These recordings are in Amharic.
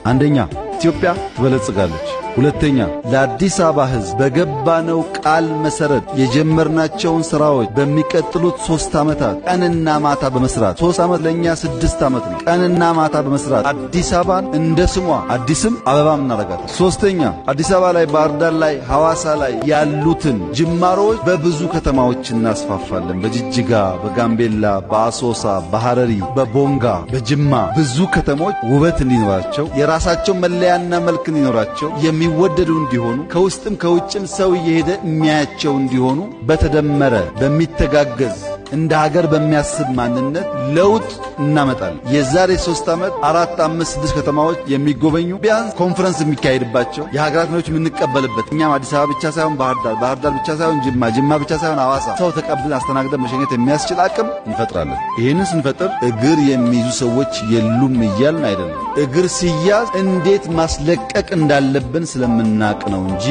አንደኛ ኢትዮጵያ ትበለጽጋለች። ሁለተኛ ለአዲስ አበባ ሕዝብ በገባነው ቃል መሰረት የጀመርናቸውን ስራዎች በሚቀጥሉት 3 ዓመታት ቀንና ማታ በመስራት 3 ዓመት ለኛ 6 ዓመት ነው። ቀንና ማታ በመስራት አዲስ አበባን እንደ ስሟ አዲስም አበባም እናረጋታለን። ሶስተኛ አዲስ አበባ ላይ፣ ባህር ዳር ላይ፣ ሐዋሳ ላይ ያሉትን ጅማሮች በብዙ ከተማዎች እናስፋፋለን። በጅጅጋ፣ በጋምቤላ፣ በአሶሳ፣ በሐረሪ፣ በቦንጋ፣ በጅማ ብዙ ከተሞች ውበት እንዲኖራቸው የራሳቸው መለያና መልክ እንዲኖራቸው የሚወደዱ እንዲሆኑ ከውስጥም ከውጭም ሰው እየሄደ የሚያያቸው እንዲሆኑ በተደመረ በሚተጋገዝ እንደ ሀገር በሚያስብ ማንነት ለውጥ እናመጣለን። የዛሬ 3 ዓመት 4፣ 5፣ 6 ከተማዎች የሚጎበኙ ቢያንስ ኮንፈረንስ የሚካሄድባቸው የሀገራት መሪዎች የምንቀበልበት እኛም አዲስ አበባ ብቻ ሳይሆን ባህር ዳር ብቻ ሳይሆን ጅማ ብቻ ሳይሆን ሐዋሳ ሰው ተቀብለን አስተናግደን መሸኘት የሚያስችል አቅም እንፈጥራለን። ይሄንን ስንፈጥር እግር የሚይዙ ሰዎች የሉም እያልን አይደለም። እግር ሲያዝ እንዴት ማስለቀቅ እንዳለብን ስለምናቅ ነው እንጂ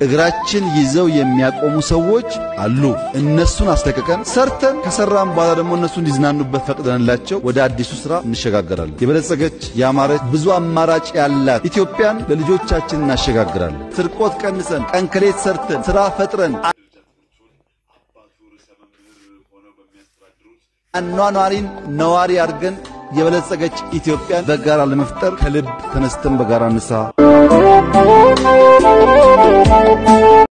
እግራችን ይዘው የሚያቆሙ ሰዎች አሉ። እነሱን አስተከከን ሰርተን ከሰራም በኋላ ደግሞ እነሱ እንዲዝናኑበት ፈቅደንላቸው ወደ አዲሱ ስራ እንሸጋገራለን። የበለጸገች ያማረች ብዙ አማራጭ ያላት ኢትዮጵያን ለልጆቻችን እናሸጋግራለን። ስርቆት ቀንሰን ቀንከሌት ሰርተን ስራ ፈጥረን አኗኗሪን ነዋሪ አድርገን የበለጸገች ኢትዮጵያን በጋራ ለመፍጠር ከልብ ተነስተን በጋራ እንስራ።